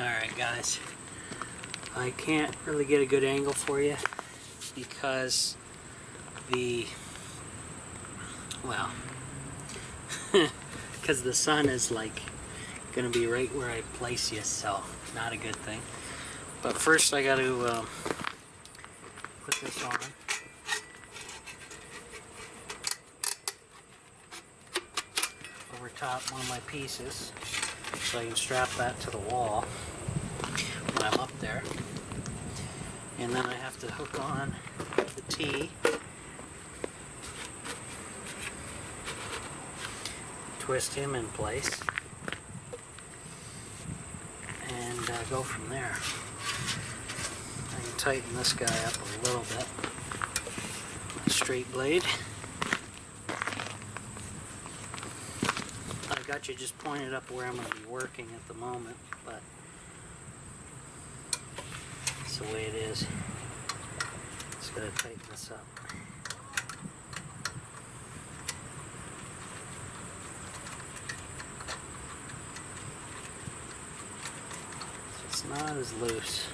Alright guys, I can't really get a good angle for you because because the sun is like gonna be right where I place you, so not a good thing. But first I got to put this on. Over top one of my pieces so I can strap that to the wall when I'm up there. And then I have to hook on the T, twist him in place, and go from there. I can tighten this guy up a little bit. Straight blade. I've got you just pointed up where I'm going to be working at the moment, but that's the way it is. Just got to tighten this up. So it's not as loose.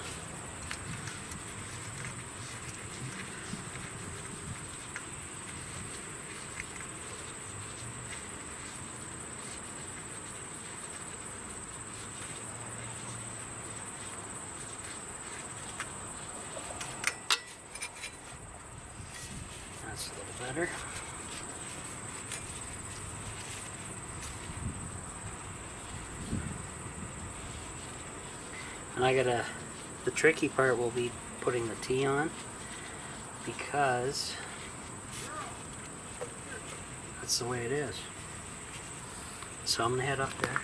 That's a little better. And the tricky part will be putting the T on, because that's the way it is. So I'm going to head up there.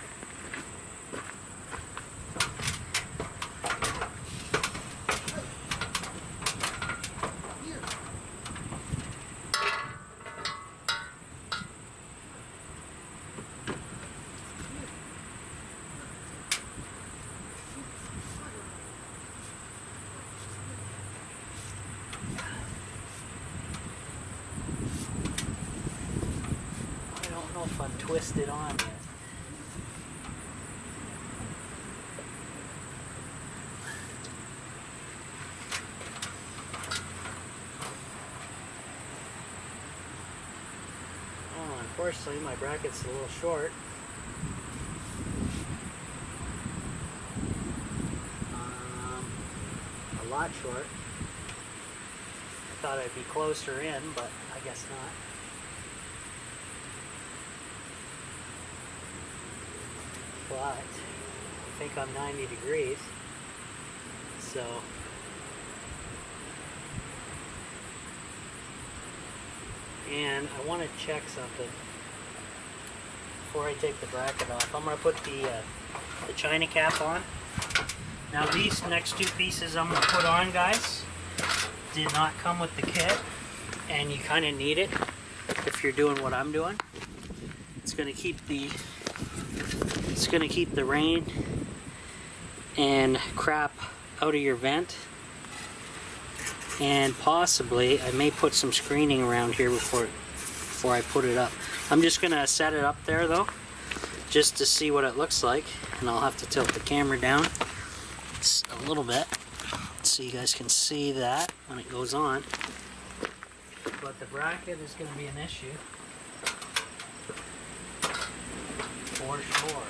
If I'm twisted on yet. Oh, unfortunately my bracket's a little short. A lot short. I thought I'd be closer in, but I guess not. But I think I'm 90 degrees, so and I want to check something before I take the bracket off. I'm going to put the china cap on. Now these next two pieces I'm going to put on, guys, did not come with the kit, and you kind of need it if you're doing what I'm doing. It's going to keep the rain and crap out of your vent, and possibly I may put some screening around here before I put it up. I'm just gonna set it up there though, just to see what it looks like, and I'll have to tilt the camera down a little bit so you guys can see that when it goes on. But the bracket is going to be an issue for sure.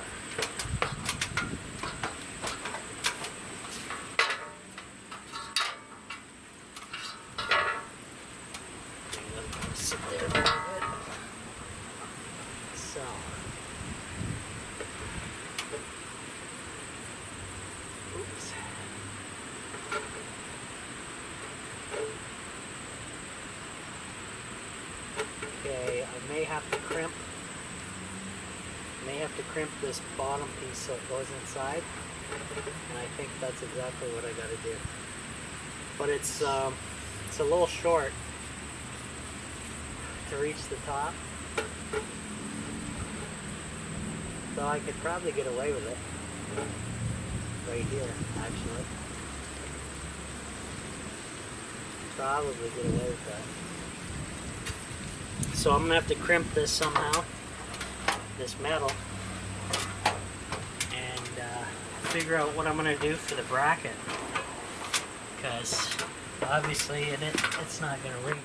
Sit there a little bit. So. Oops. Okay, I may have to crimp. This bottom piece so it goes inside, and I think that's exactly what I got to do. But it's a little short to reach the top, so I could probably get away with it right here. Actually, probably get away with that. So I'm gonna have to crimp this somehow, this metal, and figure out what I'm going to do for the bracket, because obviously it's not going to reach.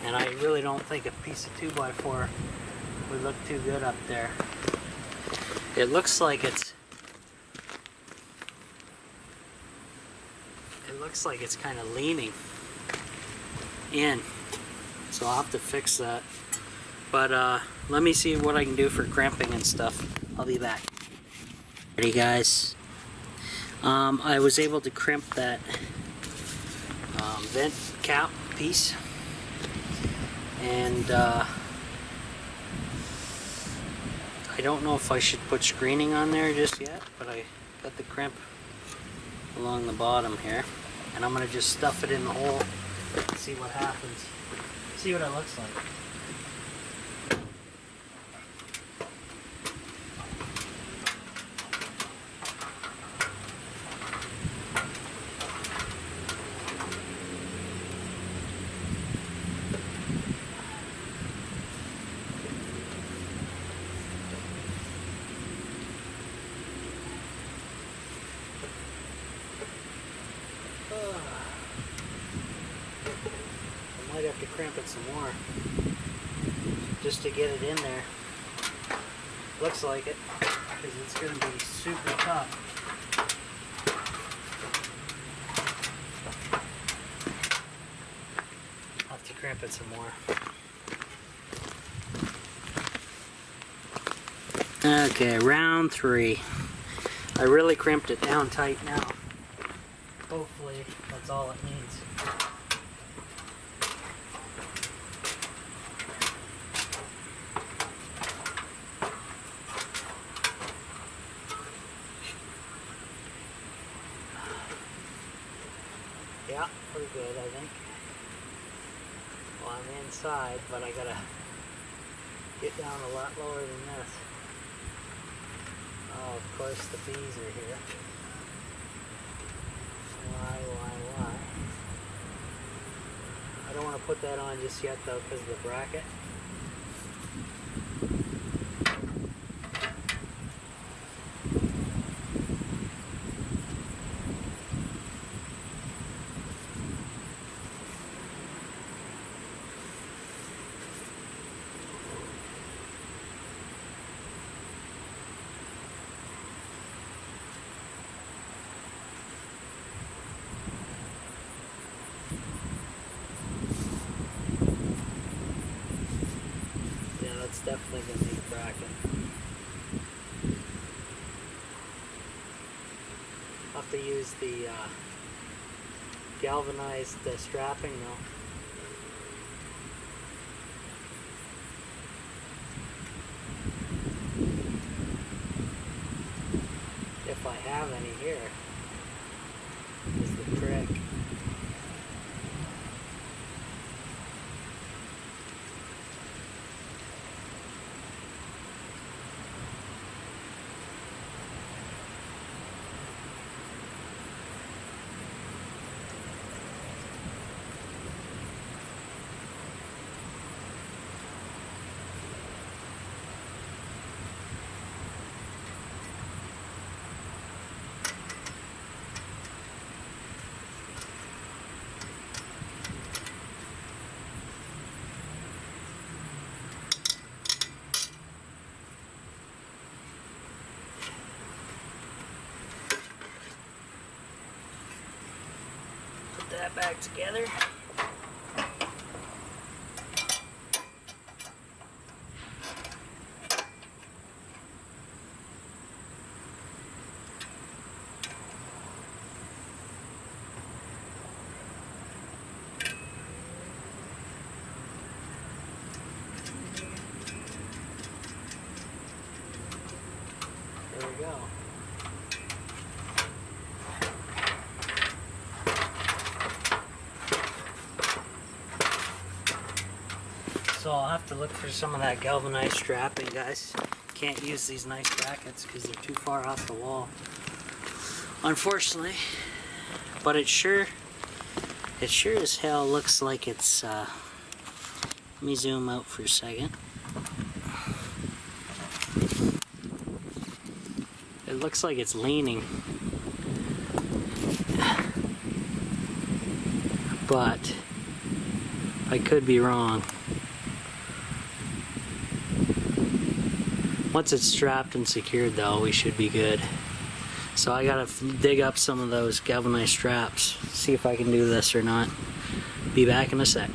And I really don't think a piece of 2x4 would look too good up there. It looks like it's kind of leaning in, so I'll have to fix that. But let me see what I can do for crimping and stuff. I'll be back. Ready, guys? I was able to crimp that vent cap piece, and I don't know if I should put screening on there just yet, but I got the crimp along the bottom here, and I'm going to just stuff it in the hole and see what happens. See what it looks like. I might have to crimp it some more just to get it in there. Looks like it, because it's going to be super tough. I'll have to crimp it some more. Okay, round 3. I really crimped it down tight now. Hopefully that's all it needs. Yeah, pretty good, I think. Well, I'm inside, but I gotta get down a lot lower than this. Oh, of course the bees are here. Why? I don't want to put that on just yet though, because of the bracket. It's definitely going to need a bracket. I'll have to use the galvanized strapping though. If I have any here, is the trick. That back together. There we go. So I'll have to look for some of that galvanized strapping, guys. Can't use these nice brackets because they're too far off the wall, unfortunately. But it sure as hell looks like it's, let me zoom out for a second. It looks like it's leaning. But I could be wrong. Once it's strapped and secured though, we should be good. So I gotta dig up some of those galvanized straps, see if I can do this or not. Be back in a sec.